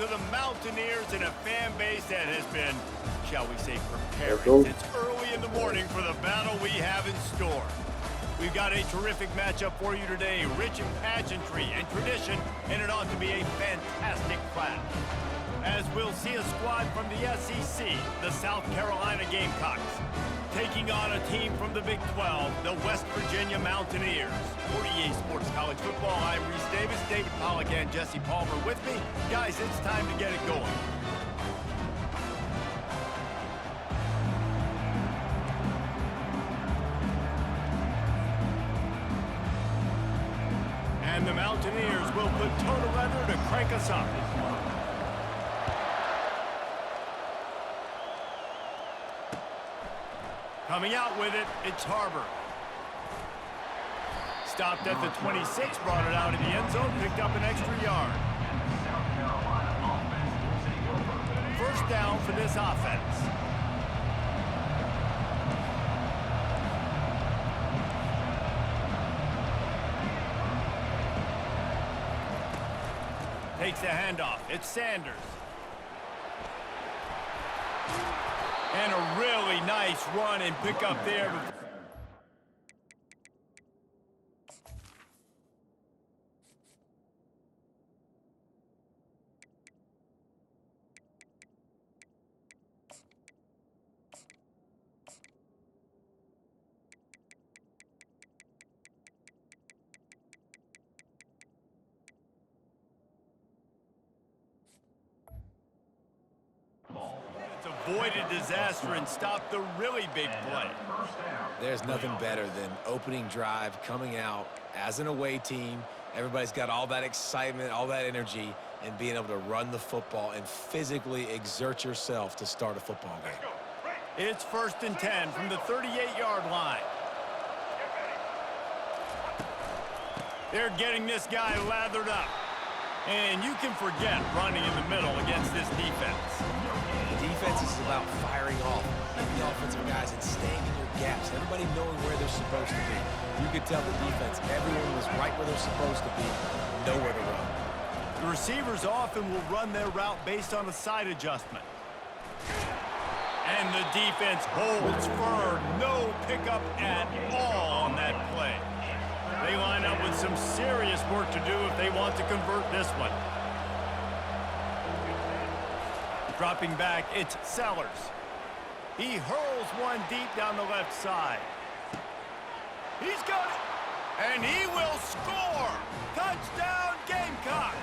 to the Mountaineers and a fan base that has been, shall we say, Let's preparing go. since early in the morning for the battle we have in store. We've got a terrific matchup for you today, rich in pageantry and tradition, and it ought to be a fantastic clash. As we'll see a squad from the SEC, the South Carolina Gamecocks, taking on a team from the Big 12, the West Virginia Mountaineers. For EA Sports College Football, I'm Reese Davis, David Pollack, and Jesse Palmer with me. Guys, it's time to get it going. And the Mountaineers will put toe to leather to crank us up. Coming out with it, it's Harbor. Stopped at the 26, brought it out of the end zone, picked up an extra yard. First down for this offense. Takes the handoff. It's Sanders. And a really nice run and pick up there. Avoided disaster and stopped the really big play. There's nothing better than opening drive, coming out as an away team. Everybody's got all that excitement, all that energy, and being able to run the football and physically exert yourself to start a football game. It's 1st and 10 from the 38-yard line. They're getting this guy lathered up. And you can forget running in the middle against this defense. Defense is about firing off, hitting the offensive guys and staying in your gaps. Everybody knowing where they're supposed to be. You could tell the defense, everyone was right where they're supposed to be, nowhere to run. The receivers often will run their route based on a side adjustment. And the defense holds firm. No pickup at all on that play. They line up with some serious work to do if they want to convert this one. Dropping back, it's Sellers. He hurls one deep down the left side. He's got it, and he will score! Touchdown, Gamecocks!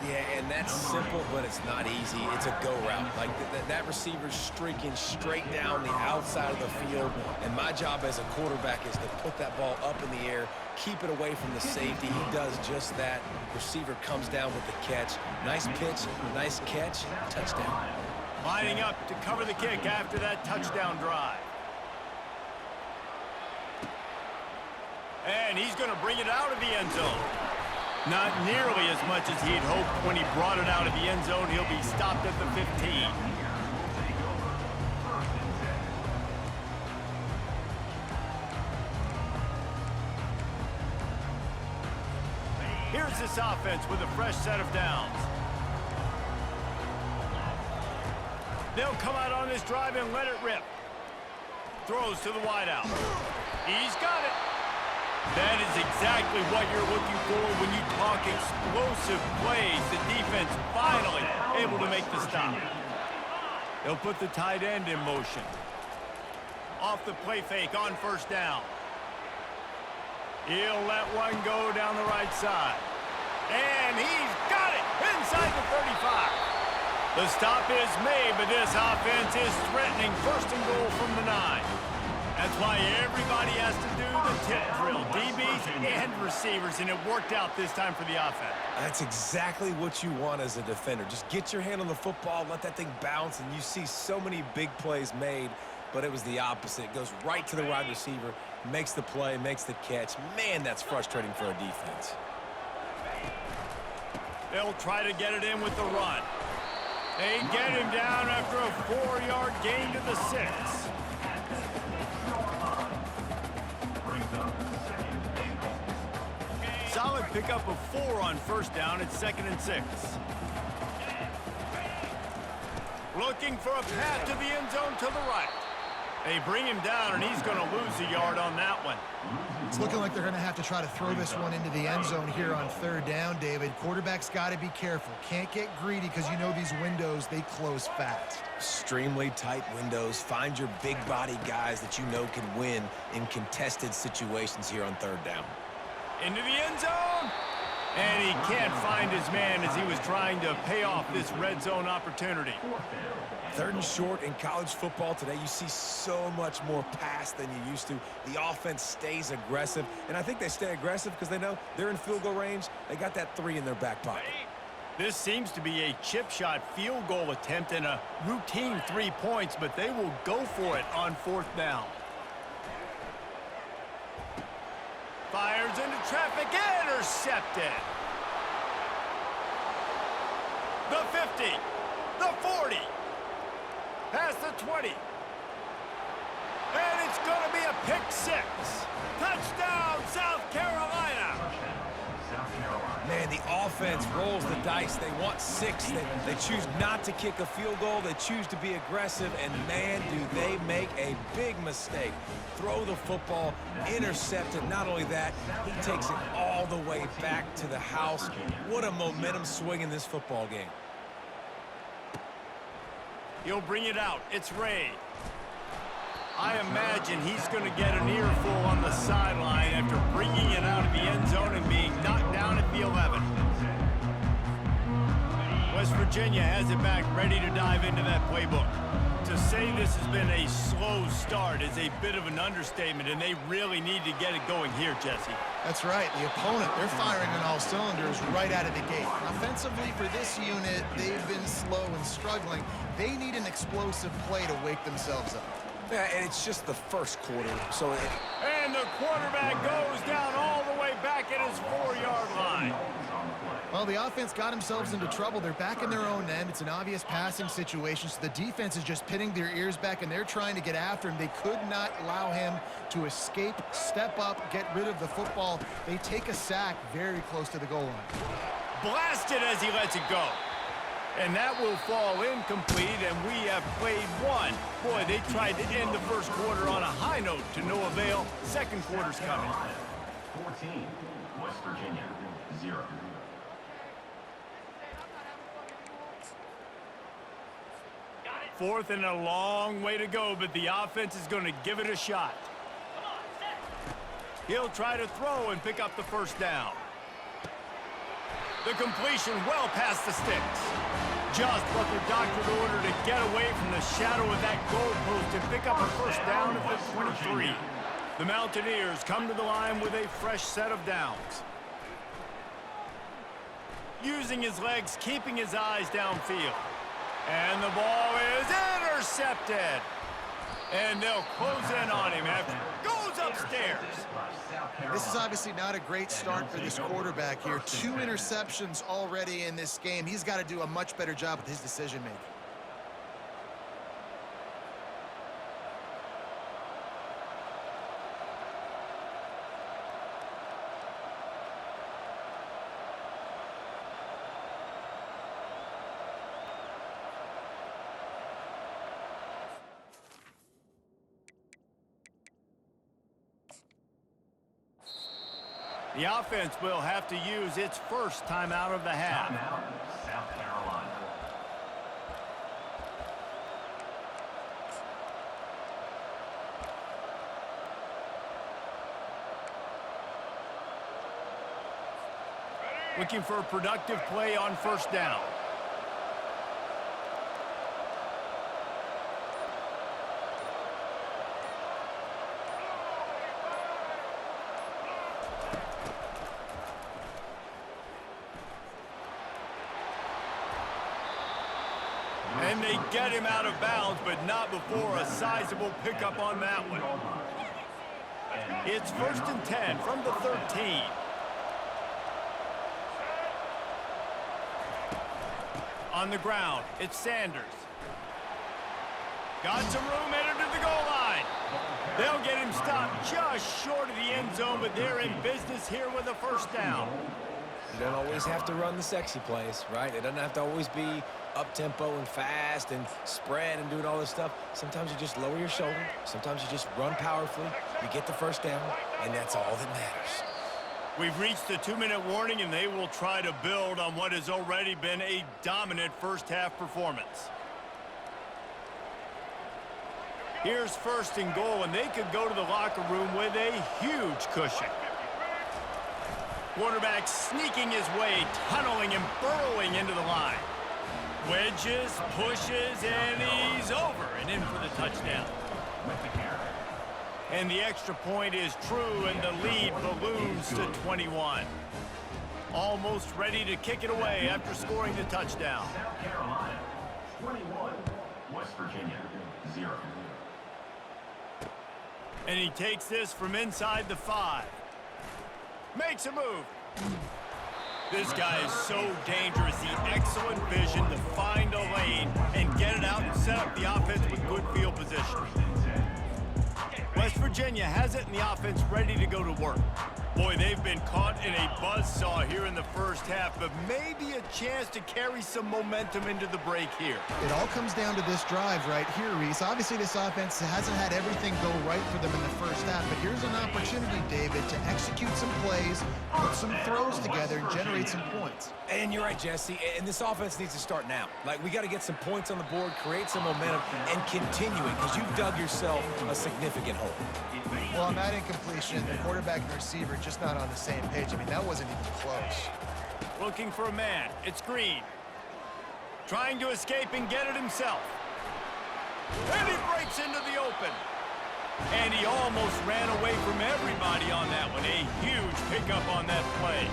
Yeah, and that's simple, but it's not easy. It's a go route. Like that receiver's streaking straight down the outside of the field, and my job as a quarterback is to put that ball up in the air, keep it away from the safety. He does just that. Receiver comes down with the catch. Nice pitch, nice catch, touchdown. Lining up to cover the kick after that touchdown drive. And he's going to bring it out of the end zone. Not nearly as much as he'd hoped when he brought it out of the end zone. He'll be stopped at the 15. Here's this offense with a fresh set of downs. They'll come out on this drive and let it rip. Throws to the wideout. He's got it. That is exactly what you're looking for when you talk explosive plays. The defense finally able to make the stop. They'll put the tight end in motion. Off the play fake on 1st down. He'll let one go down the right side. And he's got it inside the 35. The stop is made, but this offense is threatening 1st and goal from the 9. That's why everybody has to do the tip drill, DBs and receivers, and it worked out this time for the offense. That's exactly what you want as a defender. Just get your hand on the football, let that thing bounce, and you see so many big plays made, but it was the opposite. It goes right to the wide receiver, makes the play, makes the catch. Man, that's frustrating for a defense. They'll try to get it in with the run. They get him down after a 4-yard gain to the 6. solid pickup of 4 on first down. It's 2nd and 6. Looking for a path to the end zone to the right. They bring him down, and he's going to lose a yard on that one. It's looking like they're going to have to try to throw this one into the end zone here on 3rd down, David. Quarterback's got to be careful. Can't get greedy because you know these windows, they close fast. Extremely tight windows. Find your big body guys that you know can win in contested situations here on 3rd down. Into the end zone. And he can't find his man as he was trying to pay off this red zone opportunity. 3rd and short in college football today. You see so much more pass than you used to. The offense stays aggressive, and I think they stay aggressive because they know they're in field goal range. They got that 3 in their back pocket. This seems to be a chip shot field goal attempt and a routine 3 points, but they will go for it on 4th down. Fires into traffic, intercepted. The 50, the 40. Past the 20. And it's going to be a pick 6. Touchdown, South Carolina. Man, the offense rolls the dice. They want 6. They choose not to kick a field goal. They choose to be aggressive. And, man, do they make a big mistake. Throw the football, intercepted. Not only that, he takes it all the way back to the house. What a momentum swing in this football game. He'll bring it out. It's Ray. I imagine he's going to get an earful on the sideline after bringing it out of the end zone and being knocked down at the 11. West Virginia has it back, ready to dive into that playbook. To say this has been a slow start is a bit of an understatement, and they really need to get it going here, Jesse. That's right. The opponent, they're firing on all cylinders right out of the gate. Offensively, for this unit, they've been slow and struggling. They need an explosive play to wake themselves up. Yeah, and it's just the first quarter, so... And the quarterback goes down all the way back at his 4-yard line. Well, the offense got themselves into trouble. They're back in their own end. It's an obvious passing situation, so the defense is just pinning their ears back, and they're trying to get after him. They could not allow him to escape, step up, get rid of the football. They take a sack very close to the goal line. Blasted as he lets it go. And that will fall incomplete, and we have played one. Boy, they tried to end the first quarter on a high note to no avail. Second quarter's coming. 14, West Virginia, 0. Fourth and a long way to go, but the offense is going to give it a shot. He'll try to throw and pick up the first down. The completion well past the sticks. Just what the doctor ordered to get away from the shadow of that goalpost and pick up a first down at the 23. The Mountaineers come to the line with a fresh set of downs. Using his legs, keeping his eyes downfield. And the ball is intercepted. And they'll close in on him after it goes upstairs. This is obviously not a great start for this quarterback here. 2 interceptions already in this game. He's got to do a much better job with his decision-making. The offense will have to use its first timeout of the half. Timeout, South Carolina. Looking for a productive play on first down. And they get him out of bounds, but not before a sizable pickup on that one. It's 1st and 10 from the 13. On the ground, it's Sanders. Got some room, headed to the goal line. They'll get him stopped just short of the end zone, but they're in business here with a first down. You don't always have to run the sexy plays, right? It doesn't have to always be up-tempo and fast and spread and doing all this stuff. Sometimes you just lower your shoulder. Sometimes you just run powerfully. You get the first down, and that's all that matters. We've reached the 2-minute warning, and they will try to build on what has already been a dominant first-half performance. Here's first and goal, and they could go to the locker room with a huge cushion. Quarterback sneaking his way, tunneling and burrowing into the line. Wedges, pushes, and he's over and in for the touchdown. And the extra point is true, and the lead balloons to 21. Almost ready to kick it away after scoring the touchdown. South Carolina, 21. West Virginia, 0. And he takes this from inside the 5. Makes a move. This guy is so dangerous. The excellent vision to find a lane and get it out and set up the offense with good field position. West Virginia has it, and the offense ready to go to work. Boy, they've been caught in a buzzsaw here in the first half, but maybe a chance to carry some momentum into the break here. It all comes down to this drive right here, Reese. Obviously, this offense hasn't had everything go right for them in the first half, but here's an opportunity, David, to execute some plays, put some throws together, and generate some points. And you're right, Jesse, and this offense needs to start now. Like, we got to get some points on the board, create some momentum, and continue it, because you've dug yourself a significant hole. Well, on that incompletion, the quarterback and receiver just not on the same page. I mean, that wasn't even close. Looking for a man. It's Green. Trying to escape and get it himself. And he breaks into the open. And he almost ran away from everybody on that one. A huge pickup on that play.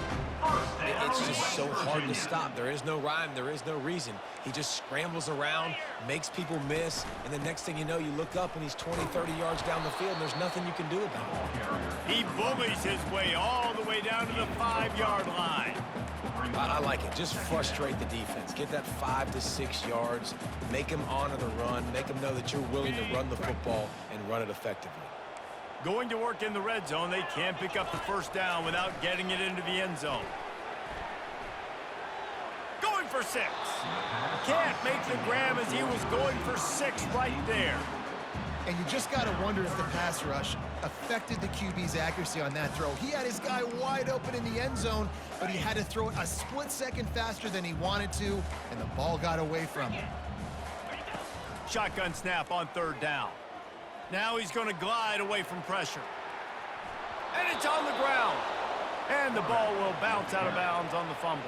It's just so hard to stop. There is no rhyme. There is no reason. He just scrambles around, makes people miss, and the next thing you know, you look up and he's 20, 30 yards down the field, and there's nothing you can do about it. He bullies his way all the way down to the 5-yard line. I like it. Just frustrate the defense. Get that 5 to 6 yards. Make them honor the run. Make them know that you're willing to run the football and run it effectively. Going to work in the red zone, they can't pick up the first down without getting it into the end zone. Going for 6. Can't make the grab as he was going for 6 right there. And you just got to wonder if the pass rush affected the QB's accuracy on that throw. He had his guy wide open in the end zone, but he had to throw it a split second faster than he wanted to, and the ball got away from him. Shotgun snap on 3rd down. Now he's going to glide away from pressure. And it's on the ground. And the ball will bounce out of bounds on the fumble.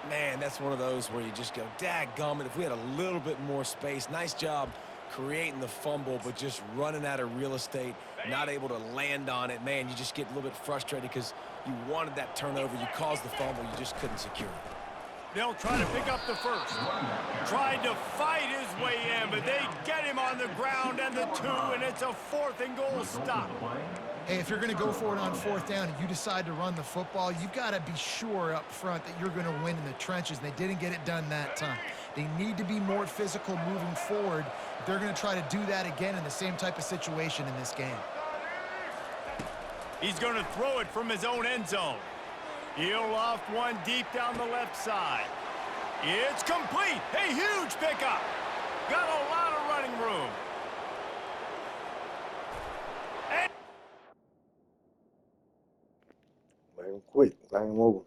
Man, that's one of those where you just go, dadgummit, if we had a little bit more space. Nice job creating the fumble, but just running out of real estate, not able to land on it. Man, you just get a little bit frustrated because you wanted that turnover. You caused the fumble. You just couldn't secure it. They'll try to pick up the first. Tried to fight his way in, but they get him on the ground and the 2, and it's a 4th and goal stop. Hey, if you're going to go for it on 4th down and you decide to run the football, you've got to be sure up front that you're going to win in the trenches. They didn't get it done that time. They need to be more physical moving forward if they're going to try to do that again in the same type of situation in this game. He's going to throw it from his own end zone. He'll loft one deep down the left side. It's complete. A huge pickup. Got a lot of running room. Let him quit. Let him over.